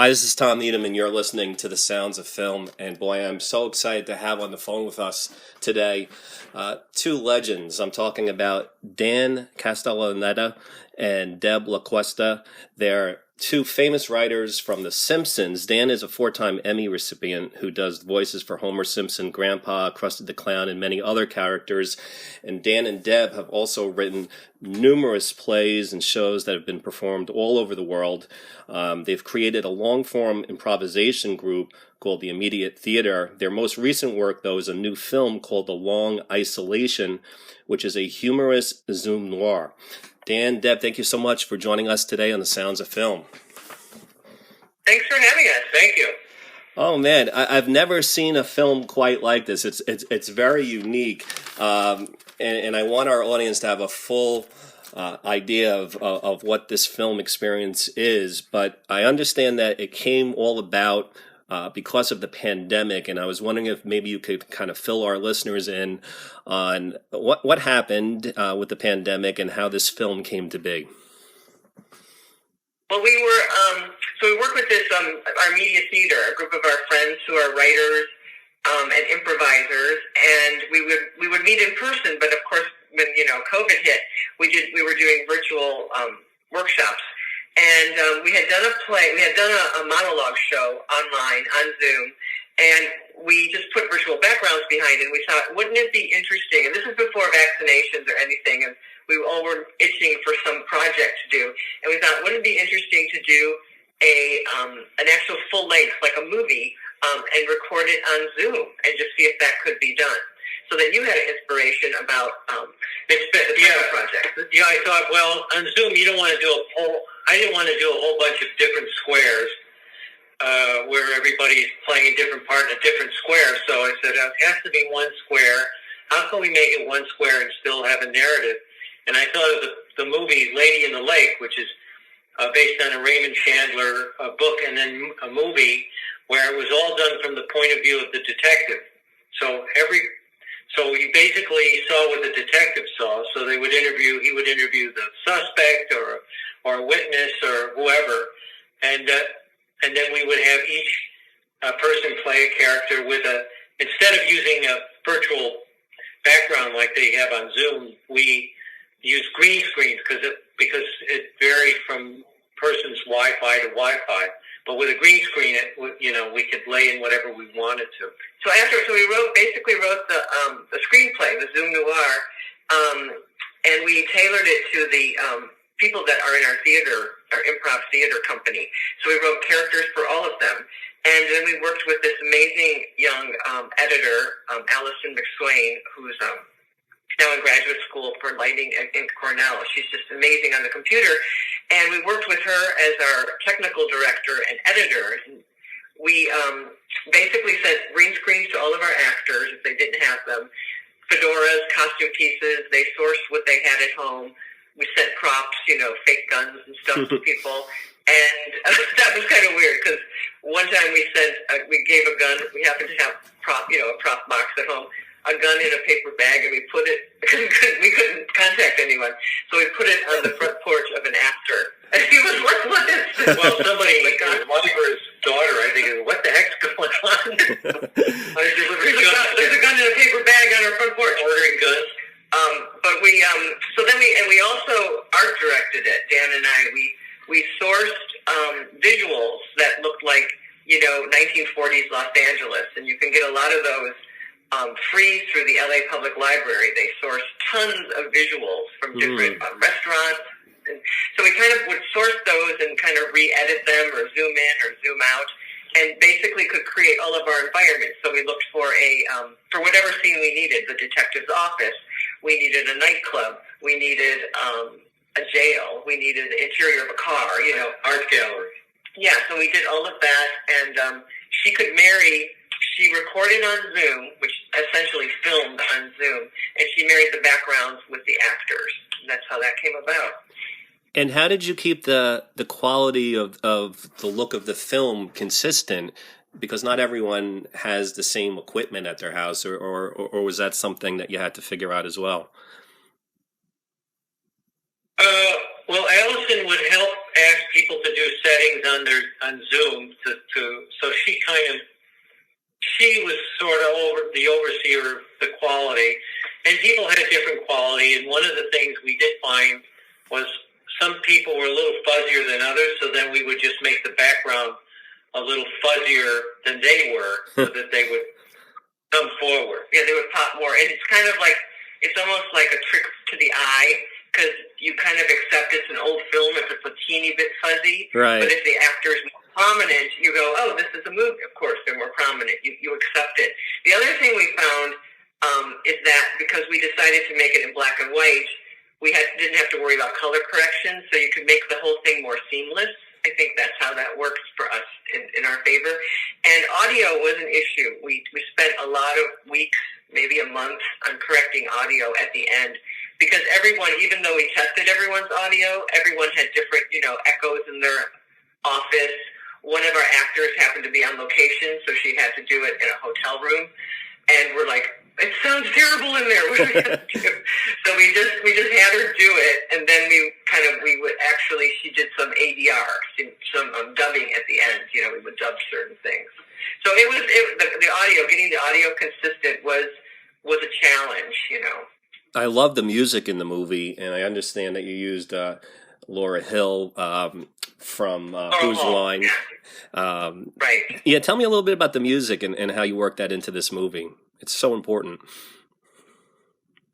Hi, this is Tom Needham, and you're listening to The Sounds of Film. And boy, I'm so excited to have on the phone with us today two legends. I'm talking about Dan Castellaneta and Deb Lacusta. They're two famous writers from The Simpsons. Dan is a 4-time Emmy recipient who does voices for Homer Simpson, Grandpa, Krusty the Clown, and many other characters. And Dan and Deb have also written numerous plays and shows that have been performed all over the world. They've created a long-form improvisation group called the Immediate Theater. Their most recent work, though, is a new film called The Long Isolation, which is a humorous Zoom noir. Dan, Deb, thank you so much for joining us today on The Sounds of Film. Thanks for having us. Thank you. Oh man, I've never seen a film quite like this. It's very unique, and I want our audience to have a full idea of what this film experience is. But I understand that it came all about because of the pandemic, and I was wondering if maybe you could kind of fill our listeners in on what happened with the pandemic and how this film came to be. Well, so we work with this, our media theater, a group of our friends who are writers and improvisers, and we would meet in person, but of course, when, COVID hit, we were doing virtual workshops. And we had done a monologue show online on Zoom, and we just put virtual backgrounds behind it. And we thought, wouldn't it be interesting? And this was before vaccinations or anything, and we all were itching for some project to do. And we thought, wouldn't it be interesting to do an actual full length, like a movie, and record it on Zoom and just see if that could be done. So then you had an inspiration about the project. Yeah, I thought, well, on Zoom you don't want to do I didn't want to do a whole bunch of different squares where everybody's playing a different part in a different square. So I said, it has to be one square. How can we make it one square and still have a narrative? And I thought of the movie Lady in the Lake, which is based on a Raymond Chandler book and then a movie where it was all done from the point of view of the detective. So you basically saw what the detective saw. So he would interview the suspect or a witness or whoever, and then we would have each person play a character instead of using a virtual background like they have on Zoom, we use green screens because it varied from person's Wi-Fi to Wi-Fi. But with a green screen, we could lay in whatever we wanted to. So we wrote the screenplay, the Zoom Noir, and we tailored it to the people that are in our theater, our improv theater company. So we wrote characters for all of them, and then we worked with this amazing young editor, Allison McSwain, who's now in graduate school for lighting in Cornell. She's just amazing on the computer. And we worked with her as our technical director and editor. We basically sent green screens to all of our actors if they didn't have them, fedoras, costume pieces. They sourced what they had at home. We sent props, fake guns and stuff to people. And that was kind of weird because one time we gave a gun. We happened to have a prop box at home. A gun in a paper bag, and we put it. We couldn't contact anyone, so we put it on the front porch of an actor. And he was like, "What is this?" Well, somebody, Oliver's daughter, I think, what the heck's going on? There's a gun in a paper bag on our front porch. Ordering guns. But we also art directed it. Dan and I, we sourced visuals that looked like 1940s Los Angeles, and you can get a lot of those. Free through the LA Public Library. They source tons of visuals from different restaurants. And so we kind of would source those and kind of re-edit them or zoom in or zoom out and basically could create all of our environments. So we looked for for whatever scene we needed, the detective's office. We needed a nightclub. We needed a jail. We needed the interior of a car, art gallery. Yeah, so we did all of that, and she recorded on Zoom, which essentially filmed on Zoom, and she married the backgrounds with the actors. And that's how that came about. And how did you keep the quality of the look of the film consistent? Because not everyone has the same equipment at their house, or was that something that you had to figure out as well? Well, Allison would help asked people to do settings on Zoom so she was sort of the overseer of the quality, and people had different quality. And one of the things we did find was some people were a little fuzzier than others, so then we would just make the background a little fuzzier than they were, so that they would come forward. Yeah, they would pop more, and it's almost like a trick to the eye, because you kind of accept it's an old film if it's a teeny bit fuzzy. Right. But if the actor is more prominent, you go, oh, this is a movie. Of course, they're more prominent. You accept it. The other thing we found is that because we decided to make it in black and white, we didn't have to worry about color correction, so you could make the whole thing more seamless. I think that's how that works for us in our favor. And audio was an issue. We spent a lot of weeks, maybe a month, on correcting audio at the end, because everyone, even though we tested everyone's audio, everyone had different, echoes in their office. One of our actors happened to be on location, so she had to do it in a hotel room. And we're like, it sounds terrible in there. What do we have to do? So we just had her do it, and then she did some ADR, some dubbing at the end. We would dub certain things. So the audio, getting the audio consistent was a challenge. I love the music in the movie, and I understand that you used Laura Hill from Who's Line. Right. Yeah, tell me a little bit about the music and how you worked that into this movie. It's so important.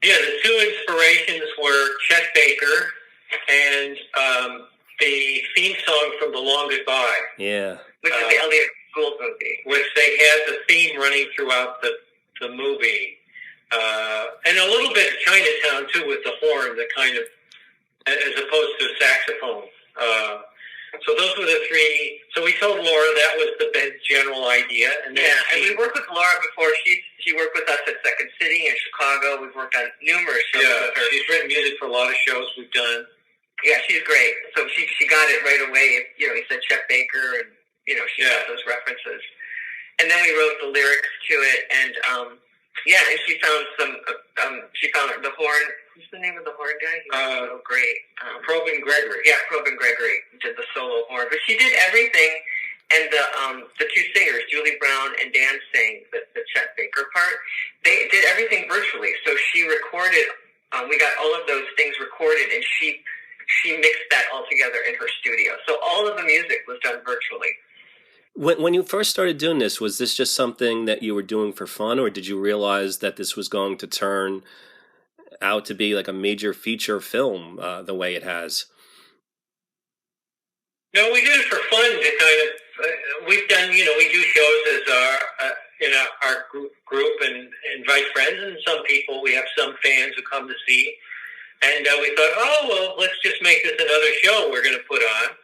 Yeah, the two inspirations were Chet Baker and the theme song from The Long Goodbye. Yeah. Which is the Elliott Gould movie. Which they had the theme running throughout the movie. And a little bit of Chinatown, too, with the horn, the kind of, as opposed to a saxophone. So those were the three. So we told Laura that was the general idea. And then and we worked with Laura before. She worked with us at Second City in Chicago. We've worked on numerous shows with her. She's written music for a lot of shows we've done. Yeah, she's great. So she got it right away. He said Chet Baker, and she got those references. And then we wrote the lyrics to it, and and she found she found the horn. What's the name of the horn guy? He was so great. Probin Gregory. Yeah, Probin Gregory did the solo horn, but she did everything. And the two singers, Julie Brown and Dan sang the Chet Baker part. They did everything virtually. So she recorded. We got all of those things recorded, and she mixed that all together in her studio. So all of the music was done virtually. When you first started doing this, was this just something that you were doing for fun, or did you realize that this was going to turn out to be like a major feature film the way it has? No, we did it for fun to kind of. We've done, we do shows as our group and invite friends, and some people. We have some fans who come to see, and we thought, let's just make this another show we're going to put on.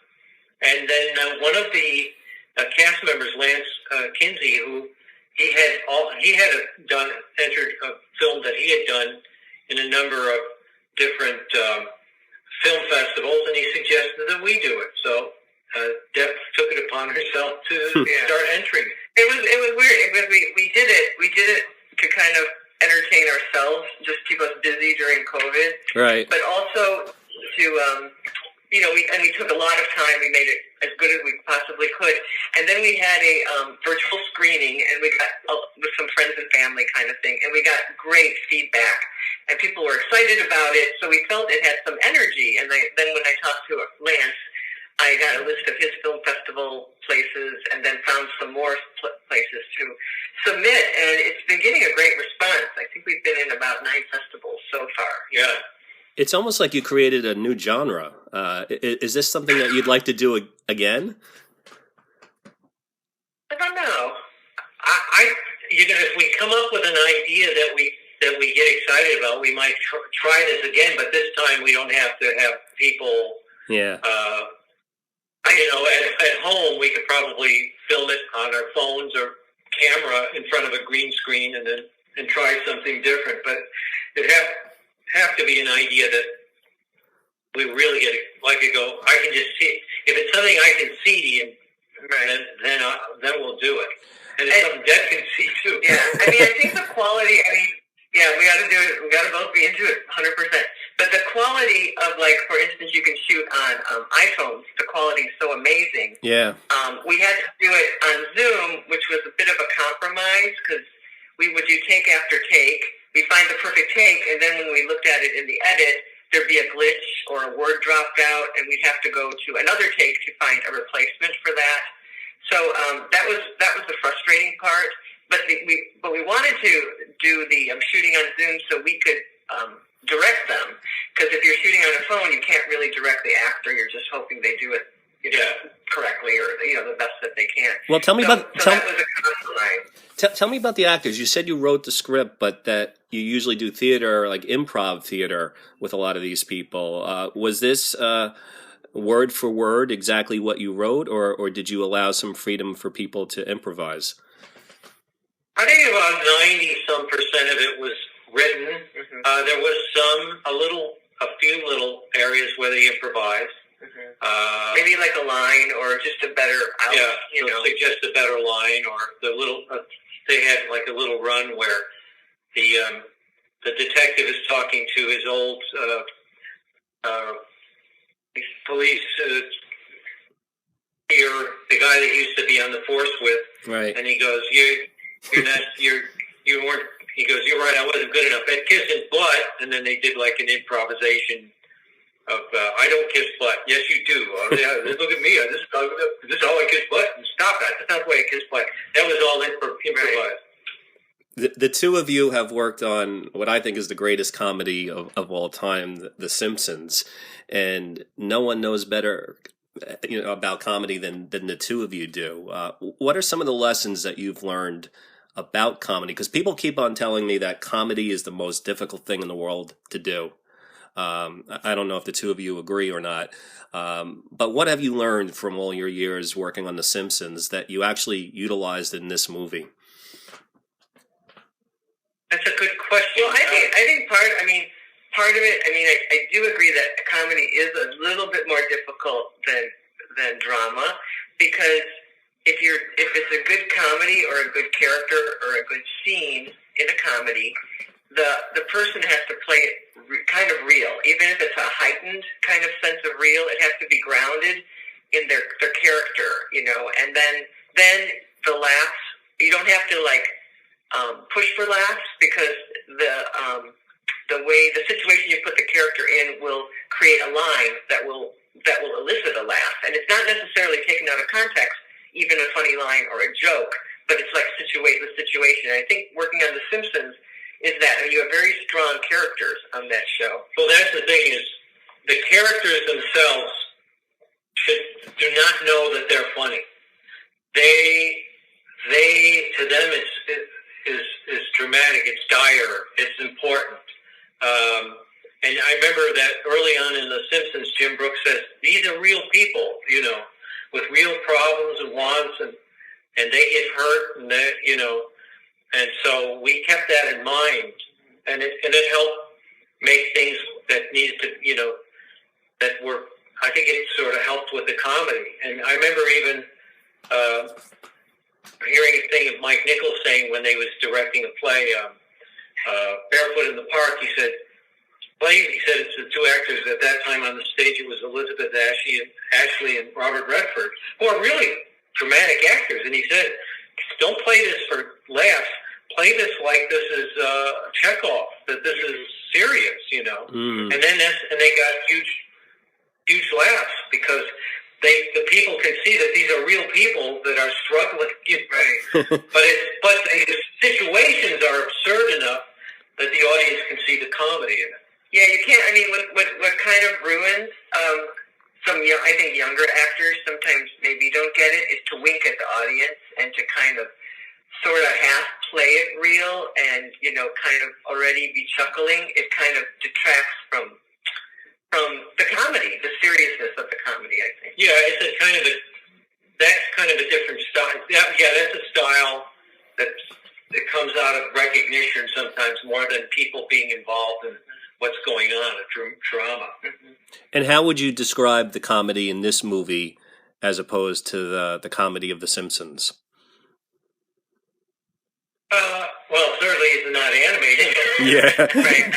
And then one of the cast members, Lance Kinsey, who he had entered a film that he had done in a number of different film festivals, and he suggested that we do it. So Deb took it upon herself to start entering. It was weird. We did it to kind of entertain ourselves, just keep us busy during COVID. Right. But also to we took a lot of time. We made it as good as we possibly could, and then we had a virtual screening, and we got with some friends and family kind of thing, and we got great feedback, and people were excited about it. So we felt it had some energy. And then when I talked to Lance, I got a list of his film festival places, and then found some more places to submit, and it's been getting a great response. I think we've been in about 9 festivals so far. Yeah. It's almost like you created a new genre. Is this something that you'd like to do again? I don't know. If we come up with an idea that we get excited about, we might try this again. But this time, we don't have to have people. Yeah. At home, we could probably film it on our phones or camera in front of a green screen, and try something different. But it have to be an idea that we really get like it go. I can just see if it's something I can see, then we'll do it. And it's something Deb can see too. Yeah, I think the quality. We got to do it. We got to both be into it 100%. But the quality of, like, for instance, you can shoot on iPhones. The quality is so amazing. Yeah. We had to do it on Zoom, which was a bit of a compromise because we would do take after take. We find the perfect take, and then when we looked at it in the edit, there'd be a glitch or a word dropped out, and we'd have to go to another take to find a replacement for that. So that was the frustrating part. But we wanted to do the shooting on Zoom so we could direct them, because if you're shooting on a phone, you can't really direct the actor. You're just hoping they do it correctly, or the best that they can. Well, tell me that was a compromise. Tell me about the actors. You said you wrote the script, but that you usually do theater, like improv theater, with a lot of these people. Was this word for word exactly what you wrote, or did you allow some freedom for people to improvise? I think about 90% of it was written. Mm-hmm. There was a few little areas where they improvised. Mm-hmm. Maybe like a line or just a better suggest a better line, or the little they had like a little run where the detective is talking to his old police the guy that he used to be on the force with, right? And he goes, you weren't. He goes, you're right, I wasn't good enough at kissing butt. And then they did like an improvisation of, I don't kiss butt. Yes, you do. Look at me. This is how I kiss butt. And stop that. That's not the way I kiss butt. That was all improvised. The two of you have worked on what I think is the greatest comedy of all time, The Simpsons. And no one knows better about comedy than the two of you do. What are some of the lessons that you've learned about comedy? Because people keep on telling me that comedy is the most difficult thing in the world to do. I don't know if the two of you agree or not. But what have you learned from all your years working on The Simpsons that you actually utilized in this movie? That's a good question. Well, I think part of it, I do agree that comedy is a little bit more difficult than drama, because if it's a good comedy or a good character or a good scene in a comedy, the person has to play it kind of real. Even if it's a heightened kind of sense of real, it has to be grounded in their character, and then the laughs, you don't have to push for laughs, because the way the situation you put the character in will create a line that will elicit a laugh, and it's not necessarily taken out of context, even a funny line or a joke, but it's like the situation. And I think working on The Simpsons is that, you have very strong characters on that show. Well, that's the thing, is the characters themselves do not know that they're funny. They to them is dramatic, it's dire, it's important. And I remember that early on in The Simpsons, Jim Brooks says, these are real people, with real problems and wants, and they get hurt, and they, and so we kept that in mind, and it helped make things that needed to, that were, I think it sort of helped with the comedy. And I remember even hearing a thing of Mike Nichols saying when they was directing a play, Barefoot in the Park, he said it's the two actors at that time on the stage. It was Elizabeth Ashley and Robert Redford, who are really dramatic actors. And he said, don't play this for laughs. Play this like this is Chekhov, that this is serious, And then they got huge laughs, because the people can see that these are real people that are struggling. Right? but the situations are absurd enough that the audience can see the comedy in it. Yeah, you can't. What kind of ruins I think younger actors sometimes maybe don't get it, is to wink at the audience and to kind of sort of half play it real and kind of already be chuckling. It kind of detracts from the comedy, the seriousness of the comedy, I think. Yeah, it's that's kind of a different style. Yeah, that's a style that comes out of recognition sometimes more than people being involved in what's going on, a drama. Mm-hmm. And how would you describe the comedy in this movie as opposed to the comedy of The Simpsons? Well, certainly it's not animated. Yeah. Right.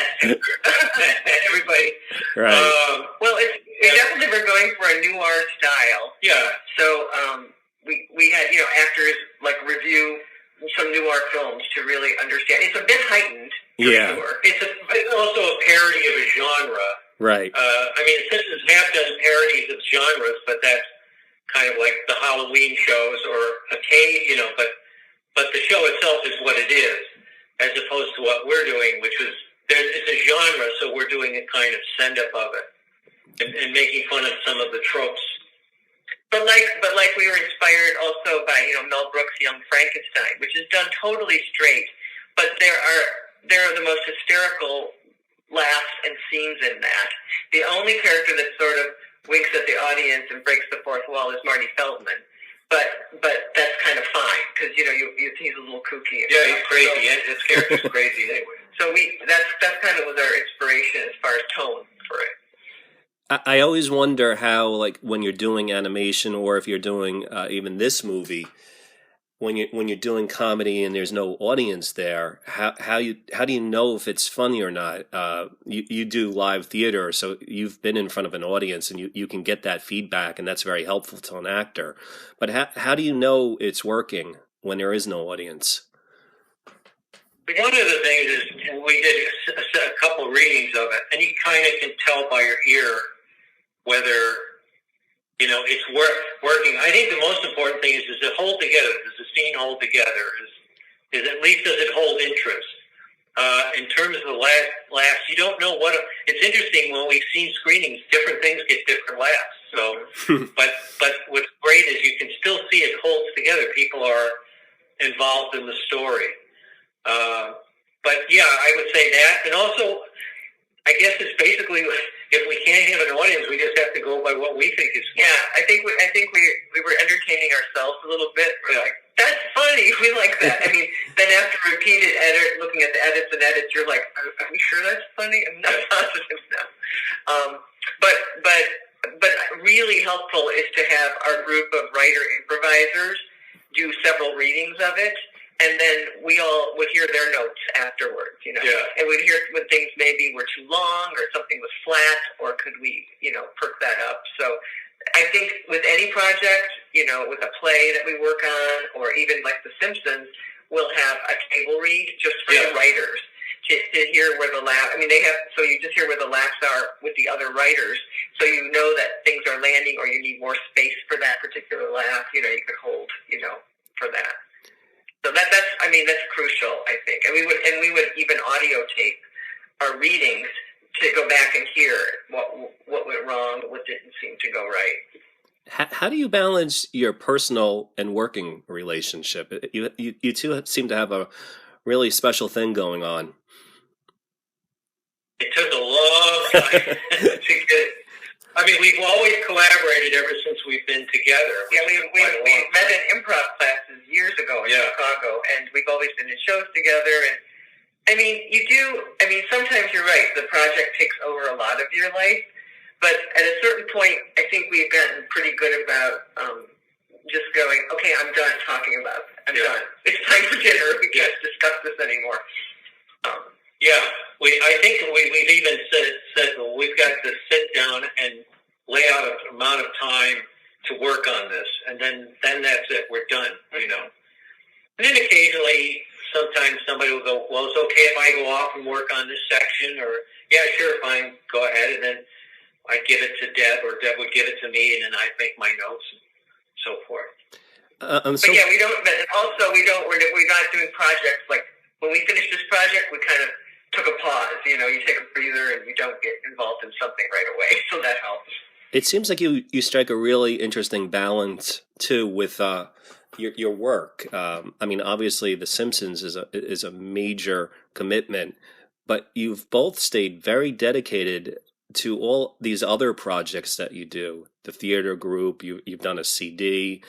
Everybody. Right. Well, we definitely were going for a noir style. Yeah. So we had actors like review some noir films to really understand. It's a bit heightened. Yeah. Sure. It's also a parody of a genre. Right. I mean, Simpsons have done parodies of genres, but that's kind of like the Halloween shows or but the show itself is what it is, as opposed to what we're doing, which was it's a genre, so we're doing a kind of send up of it and making fun of some of the tropes. But like we were inspired also by Mel Brooks' Young Frankenstein, which is done totally straight, but there are the most hysterical laughs and scenes in that. The only character that sort of winks at the audience and breaks the fourth wall is Marty Feldman. But that's kind of fine because he's a little kooky. Yeah, he's crazy. So, his character's crazy anyway. So that's kind of was our inspiration as far as tone for it. I always wonder how, like, when you're doing animation, or if you're doing even this movie, when you're doing comedy and there's no audience there, how do you know if it's funny or not? You do live theater, so you've been in front of an audience and you can get that feedback, and that's very helpful to an actor. But how do you know it's working when there is no audience? One of the things is we did a couple readings of it, and you kind of can tell by your ear whether it's working. I think the most important thing is it hold together? Does the scene hold together? Is at least does it hold interest? In terms of the laughs, you don't know what. It's interesting when we've seen screenings, different things get different laughs. So, but what's great is you can still see it holds together. People are involved in the story. But yeah, I would say that, and also, I guess it's basically, if we can't have an audience, we just have to go by what we think is funny. Yeah, I think we were entertaining ourselves a little bit. We're like, that's funny. We like that. I mean, then after repeated looking at the edits, you're like, are we sure that's funny? I'm not positive now. But really helpful is to have our group of writer improvisers do several readings of it. And then we all would hear their notes afterwards, Yeah. And we'd hear when things maybe were too long or something was flat, or could we, perk that up. So I think with any project, with a play that we work on, or even like The Simpsons, we'll have a table read just for the writers to hear where the laugh. I mean, so you just hear where the laughs are with the other writers, so you know that things are landing, or you need more space for that particular laugh. You could hold, for that. So that's crucial, I think. And we would even audio tape our readings to go back and hear what went wrong, what didn't seem to go right. How do you balance your personal and working relationship? You two seem to have a really special thing going on. It took a long time to get. I mean, we've always collaborated ever since we've been together. Yeah, we met in improv classes years ago in Chicago, and we've always been in shows together. And sometimes you're right, the project takes over a lot of your life, but at a certain point, I think we've gotten pretty good about just going, okay, I'm done talking about it. I'm done. It's time for dinner. We can't discuss this anymore. I think we've even said well, we've got to sit down and lay out an amount of time to work on this, and then that's it. We're done, And then occasionally, sometimes somebody will go, well, it's okay if I go off and work on this section, or yeah, sure, fine, go ahead, and then I give it to Deb, or Deb would give it to me, and then I'd make my notes and so forth. But yeah, we don't. But also, we're not doing projects like when we finish this project, we kind of took a pause. You take a breather and you don't get involved in something right away. So that helps. It seems like you strike a really interesting balance too with your work. I mean, obviously, The Simpsons is a major commitment, but you've both stayed very dedicated to all these other projects that you do. The theater group, you've done a CD,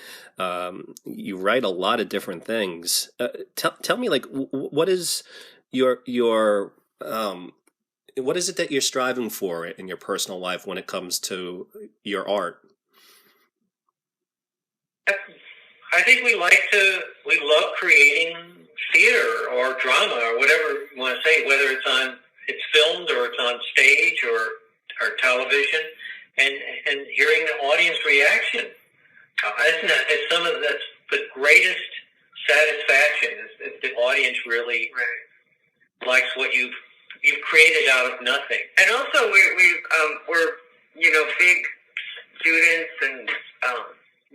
you write a lot of different things. Tell me, like, what is your what is it that you're striving for in your personal life when it comes to your art? I think we love creating theater or drama or whatever you want to say, whether it's filmed or it's on stage or television, and hearing the audience reaction. It's some of the greatest satisfaction is if the audience really likes what you've created out of nothing. And also we're big students, and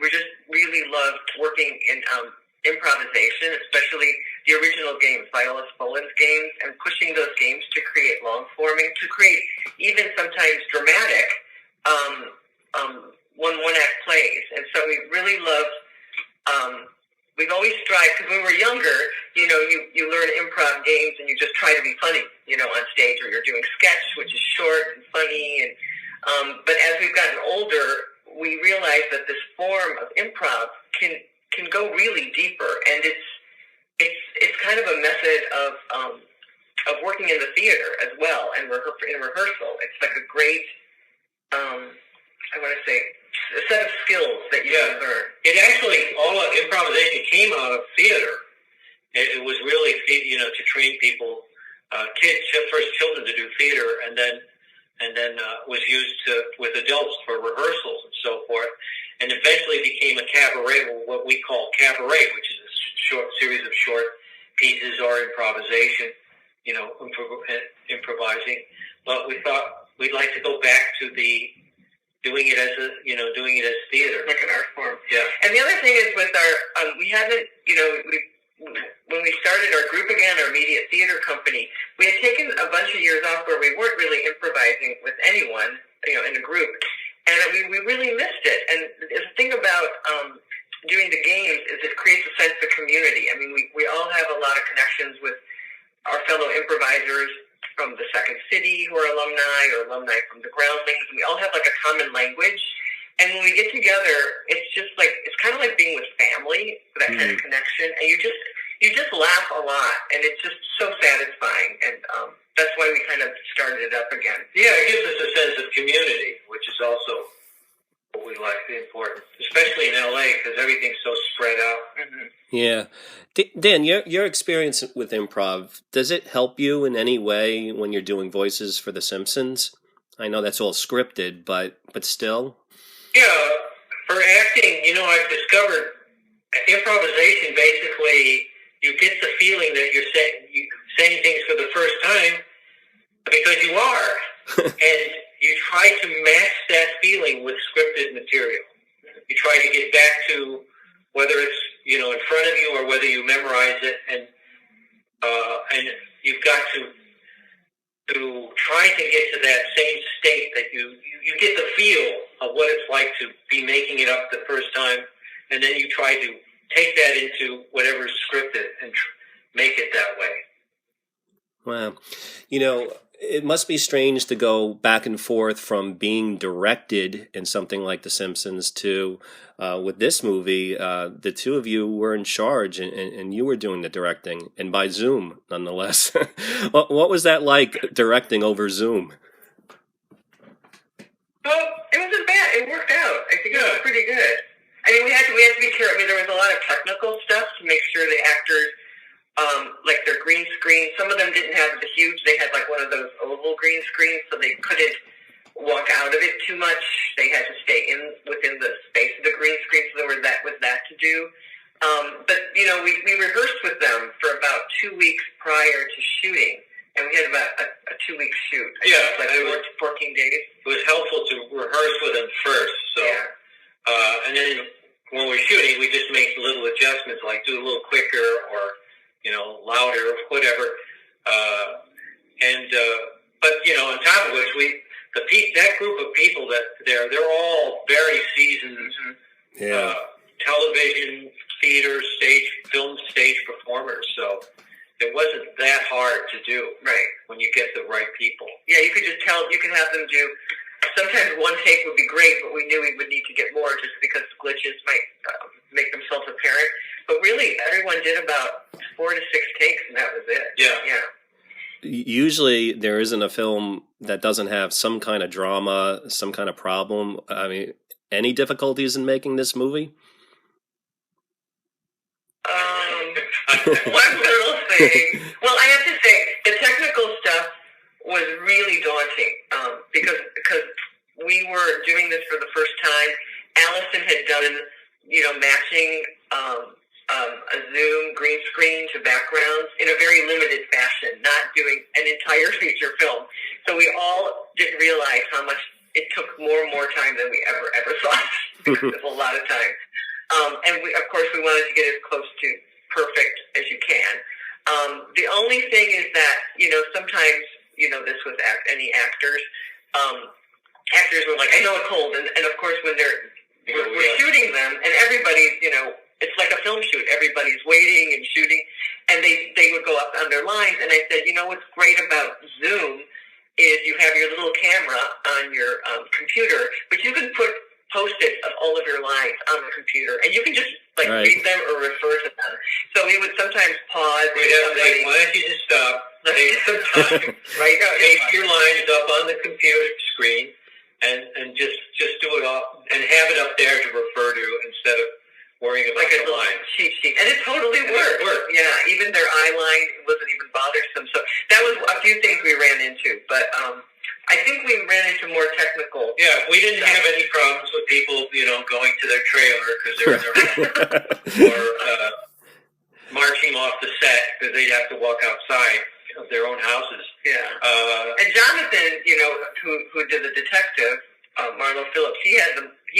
we just really loved working in improvisation, especially the original games, Viola Spolin's games, and pushing those games to create long forming, to create even sometimes dramatic one-act plays. And so we really loved, we've always strived, because when we were younger, you learn improv games and you just try to be funny, on stage, or you're doing sketch, which is short and funny. And but as we've gotten older, we realize that this form of improv can go really deeper, and it's kind of a method of working in the theater as well, and in rehearsal. It's like a great, I want to say, a set of skills that you can learn. It actually, all of improvisation came out of theater. It was really, to train people, first children to do theater, and then was used with adults for rehearsals and so forth, and eventually became a cabaret, what we call cabaret, which is a short series of short pieces or improvisation, improvising. But we thought we'd like to go back to doing it as theater, like an art form. Yeah. And the other thing is with our, we haven't, when we started our group again, our media theater company, we had taken a bunch of years off where we weren't really improvising with anyone, in a group. And we really missed it. And the thing about doing the games is it creates a sense of community. I mean, we all have a lot of connections with our fellow improvisers from the Second City who are alumni, or alumni from the Groundlings. We all have like a common language. And when we get together, it's kind of like being with family, that kind of connection. And you just laugh a lot, and it's just so satisfying. And that's why we kind of started it up again. Yeah, it gives us a sense of community, which is also what we like, important, especially in LA, because everything's so spread out. Mm-hmm. Yeah. Dan, your experience with improv, does it help you in any way when you're doing voices for The Simpsons? I know that's all scripted, but still? Yeah, for acting, I've discovered improvisation, basically, you get the feeling that you're saying things for the first time because you are. And you try to match that feeling with scripted material. You try to get back to whether it's, in front of you or whether you memorize it, and you've got to try to get to that same state that you get the feel of what it's like to be making it up the first time, and then you try to take that into whatever's scripted and make it that way. Wow. It must be strange to go back and forth from being directed in something like The Simpsons to, with this movie, the two of you were in charge and you were doing the directing, and by Zoom, nonetheless. What was that like, directing over Zoom? Well, it wasn't bad. It worked out. I think it was pretty good. I mean, we had to be careful. I mean, there was a lot of technical stuff to make sure the actors, like their green screen, some of them didn't have the huge, they had like one of those oval green screens, so they couldn't walk out of it too much. They had to stay within the space of the green screen, so there was that to do. But, we rehearsed with them for about 2 weeks prior to shooting, and we had about a 2-week shoot. It was 14 days. It was helpful to rehearse with them first, so. Yeah. And then when we're shooting, we just make little adjustments, like do a little quicker or, louder, whatever. But on top of which, that group of people they're all very seasoned, television, theater, film stage performers. So it wasn't that hard to do, right? When you get the right people. Yeah, you could just tell. You can have them do. Sometimes one take would be great, but we knew we would need to get more just because glitches might make themselves apparent. But really, everyone did about 4 to 6 takes, and that was it. Yeah. Usually, there isn't a film that doesn't have some kind of drama, some kind of problem. I mean, any difficulties in making this movie? One little thing. Well, I have to say, the technical stuff was really daunting because we were doing this for the first time. Allison had done, matching a Zoom green screen to backgrounds in a very limited fashion, not doing an entire feature film. So we all didn't realize how much it took more and more time than we ever thought. Because it was a lot of time. And of course, we wanted to get as close to perfect as you can. The only thing is that, sometimes, this with any actors, actors were like, I know a cold. And of course, when we're shooting them and everybody's, it's like a film shoot. Everybody's waiting and shooting. And they would go up on their lines. And I said, what's great about Zoom is you have your little camera on your computer, but you can put Post-its of all of your lines on the computer, and you can just read them or refer to them. So we would sometimes pause. We'd have to say, why don't you just stop? Take some time. Take your lines up on the computer screen, and just do it all, and have it up there to refer to instead of worrying about the lines. Cheat sheet, and it totally worked. Yeah, even their eye line wasn't even bothersome. So that was a few things we ran into, but. I think we ran into more technical. Yeah, we didn't have any problems with people, going to their trailer because they were in their home, or marching off the set because they'd have to walk outside of their own houses. Yeah. And Jonathan, who did the detective, Marlowe Phillips, he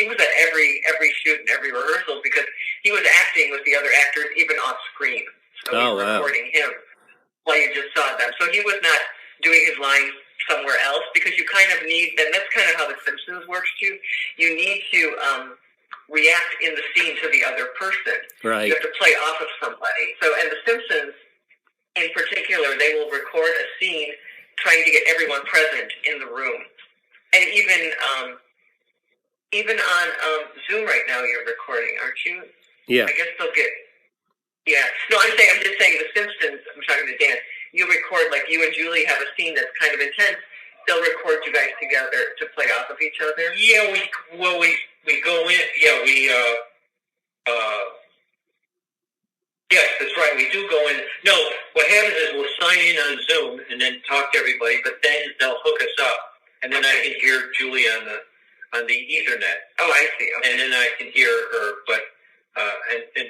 was at every shoot and every rehearsal because he was acting with the other actors even off screen. So we were recording him while you just saw them. So he was not doing his lines somewhere else because you kind of need, and that's kind of how The Simpsons works too. You need to react in the scene to the other person. Right. You have to play off of somebody. So, and The Simpsons in particular, they will record a scene trying to get everyone present in the room. And even on Zoom right now, you're recording, aren't you? Yeah. I guess they'll get. Yeah. No, I'm just saying The Simpsons. I'm talking to Dan. You record, like you and Julie have a scene that's kind of intense. They'll record you guys together to play off of each other. Yeah, we go in. Yeah, yes, that's right. We do go in. No, what happens is we'll sign in on Zoom and then talk to everybody, but then they'll hook us up, and then I can hear Julie on the Ethernet. Oh, I see. Okay. And then I can hear her, but and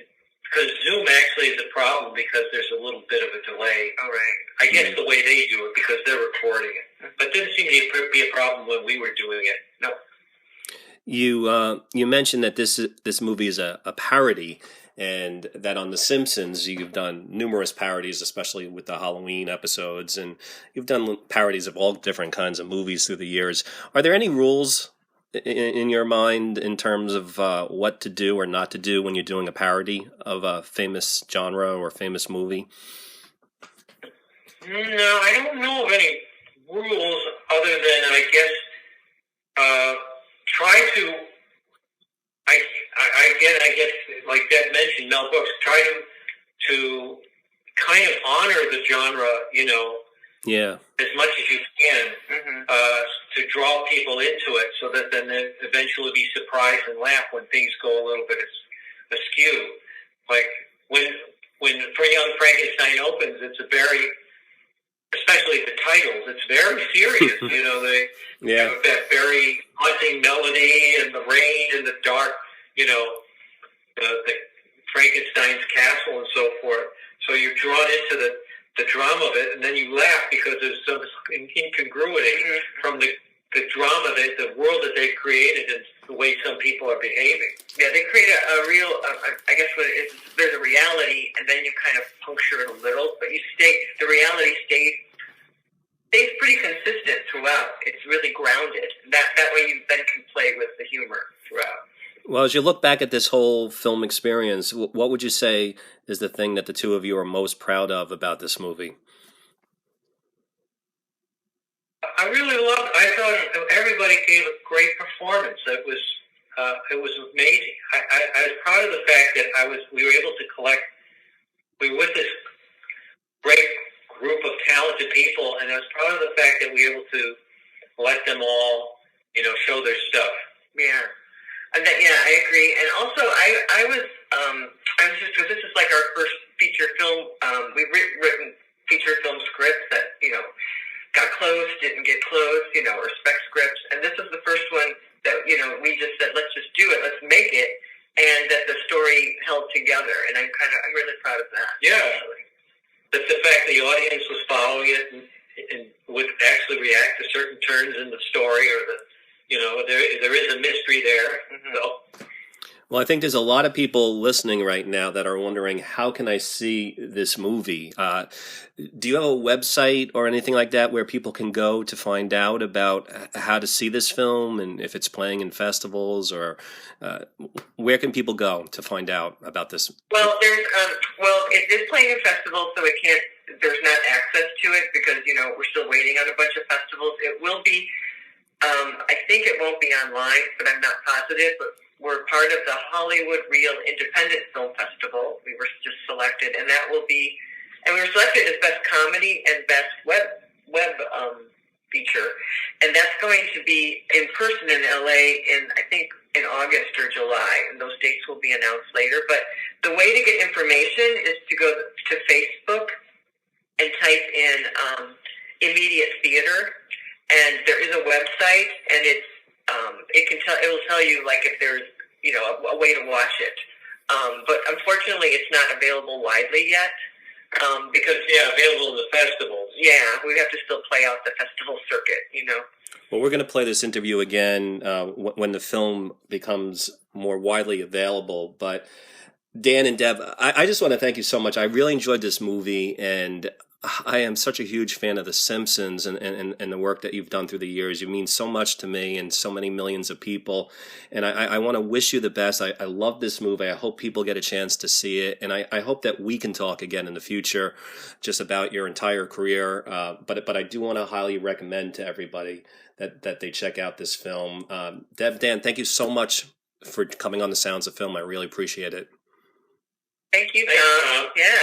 because Zoom actually is a problem because there's a little bit of a delay. All right. I guess the way they do it because they're recording it. But it didn't seem to be a problem when we were doing it. No. You mentioned that this movie is a parody, and that on The Simpsons you've done numerous parodies, especially with the Halloween episodes, and you've done parodies of all different kinds of movies through the years. Are there any rules in your mind in terms of what to do or not to do when you're doing a parody of a famous genre or famous movie? No, I don't know of any rules other than, I guess, try to, I guess, like Deb mentioned, Mel Brooks, try to kind of honor the genre, Yeah. as much as you can, to draw people into it so that then they eventually be surprised and laugh when things go a little bit askew. Like when For Young Frankenstein opens, it's a very, especially the titles, it's very serious. They have that very haunting melody and the rain and the dark, the Frankenstein's castle and so forth. So you're drawn into the drama of it, and then you laugh because there's some incongruity from the drama, the world that they've created, and the way some people are behaving. Yeah, they create a real, I guess what it is, there's a reality, and then you kind of puncture it a little, but the reality stays pretty consistent throughout. It's really grounded. That way you then can play with the humor throughout. Well, as you look back at this whole film experience, what would you say is the thing that the two of you are most proud of about this movie? I really loved it. I thought everybody gave a great performance. It was amazing. I was proud of the fact that we were able to collect. We were with this great group of talented people, and I was proud of the fact that we were able to let them all, show their stuff. Yeah. I agree. And also, I was just, because this is like our first feature film together, and I'm really proud of that. Yeah, the fact the audience was following it and would actually react to certain turns in the story, or there is a mystery there. Mm-hmm. So. Well, I think there's a lot of people listening right now that are wondering, how can I see this movie? Do you have a website or anything like that where people can go to find out about how to see this film and if it's playing in festivals, or where can people go to find out about this? Well, it is playing in festivals, so there's not access to it because, we're still waiting on a bunch of festivals. It will be, I think it won't be online, but I'm not positive, but we're part of the Hollywood Real Independent Film Festival. We were just selected, and we were selected as Best Comedy and Best Web Feature, and that's going to be in person in LA I think in August or July, and those dates will be announced later. But the way to get information is to go to Facebook and type in Immediate Theater, and there is a website, and it will tell you like if there's a way to watch it, but unfortunately it's not available widely yet because available in the festivals. Yeah, we have to still play out the festival circuit. Well, we're going to play this interview again when the film becomes more widely available. But Dan and Deb, I just want to thank you so much. I really enjoyed this movie, and I am such a huge fan of The Simpsons and the work that you've done through the years. You mean so much to me and so many millions of people. And I want to wish you the best. I love this movie. I hope people get a chance to see it. And I hope that we can talk again in the future just about your entire career. But I do want to highly recommend to everybody that they check out this film. Deb, Dan, thank you so much for coming on The Sounds of Film. I really appreciate it. Thank you, Tom. Yeah.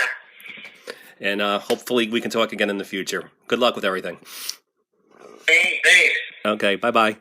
And hopefully we can talk again in the future. Good luck with everything. Thanks. Okay, bye-bye.